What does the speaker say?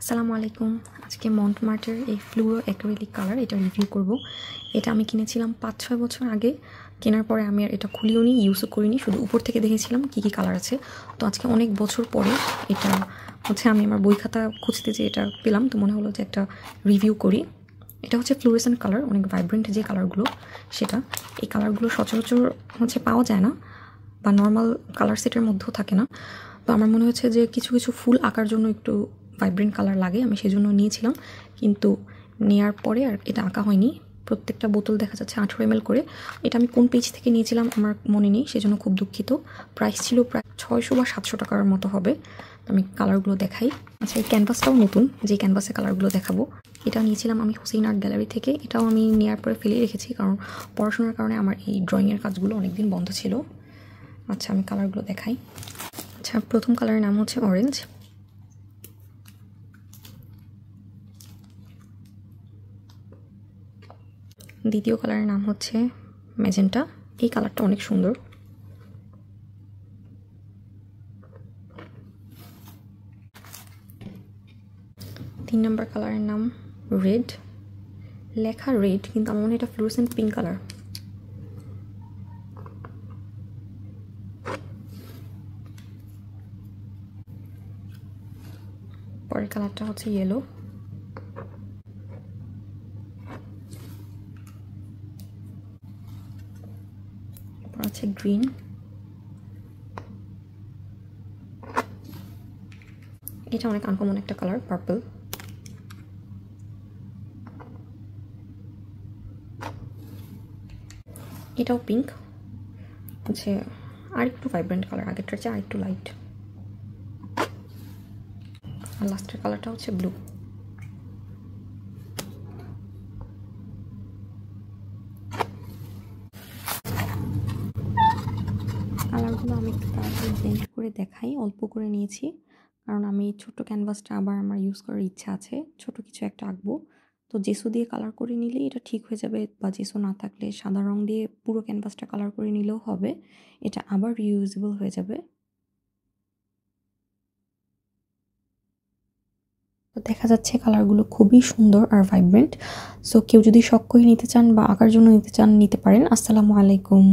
আসসালামু আলাইকুম। আজকে মন্টমার্টের এই ফ্লুরো অ্যাক্রিলিক কালার এটা রিভিউ করব। এটা আমি কিনেছিলাম 5-6 বছর আগে। কেনার পরে আমি আর এটা খুলিও নি, ইউজও করিনি, শুধু উপর থেকে দেখেছিলাম কী কী কালার আছে। তো আজকে অনেক বছর পরে এটা হচ্ছে আমি আমার বই খাতা খুঁজতে যে এটা পেলাম, তো মনে হলো যে একটা রিভিউ করি। এটা হচ্ছে ফ্লুরেসেন্ট কালার, অনেক ভাইব্রেন্ট যে কালারগুলো সেটা। এই কালারগুলো সচরাচর হচ্ছে পাওয়া যায় না, বা নর্মাল কালার সেটের মধ্যেও থাকে না। তো আমার মনে হচ্ছে যে কিছু কিছু ফুল আঁকার জন্য একটু ভাইব্রেন্ট কালার লাগে, আমি সেজন্য নিয়েছিলাম। কিন্তু নেওয়ার পরে আর এটা আঁকা হয়নি। প্রত্যেকটা বোতল দেখা যাচ্ছে 18 ml করে। এটা আমি কোন পেজ থেকে নিয়েছিলাম আমার মনে নেই, সেজন্য খুব দুঃখিত। প্রাইস ছিল প্রায় 600 বা 700 টাকার মতো হবে। আমি কালারগুলো দেখাই। আচ্ছা, এই ক্যানভাসটাও নতুন, যে ক্যানভাসে কালারগুলো দেখাবো। এটা নিয়েছিলাম আমি হুসেইন আর্ট গ্যালারি থেকে। এটাও আমি নেওয়ার পরে ফেলে রেখেছি, কারণ পড়াশোনার কারণে আমার এই ড্রয়িংয়ের কাজগুলো অনেকদিন বন্ধ ছিল। আচ্ছা, আমি কালারগুলো দেখাই। আচ্ছা, প্রথম কালারের নাম হচ্ছে অরেঞ্জ। দ্বিতীয় কালারের নাম হচ্ছে ম্যাজেন্টা। এই কালারটা অনেক সুন্দর। তিন নম্বর কালারের নাম রেড। লেখা রেড, কিন্তু আমার মনে হয় এটা ফ্লুরেসেন্ট পিঙ্ক কালার। পরের কালারটা হচ্ছে ইয়েলো। এরপর আছে গ্রিন। এটা অনেক আনকমন একটা কালার, পার্পল। এটাও পিঙ্ক, হচ্ছে আর একটু ভাইব্রেন্ট কালার, আগেরটার চেয়ে আর একটু লাইট। আর লাস্টের কালারটা হচ্ছে ব্লু। কালারগুলো আমি একটু তাড়াতাড়ি ব্লেন্ড করে দেখাই, অল্প করে নিয়েছি, কারণ আমি ছোট ক্যানভাসটা আবার আমার ইউজ করার ইচ্ছা আছে, ছোট কিছু একটা আঁকবো। তো জেসো দিয়ে কালার করে নিলেই এটা ঠিক হয়ে যাবে, বা জেসো না থাকলে সাদা রং দিয়ে পুরো ক্যানভাসটা কালার করে নিলেও হবে, এটা আবার রিউজেবল হয়ে যাবে। তো দেখা যাচ্ছে কালারগুলো খুবই সুন্দর আর ভাইব্রেন্ট। সো কেউ যদি শখ করে নিতে চান বা আঁকার জন্য নিতে চান, নিতে পারেন। আসসালামু আলাইকুম।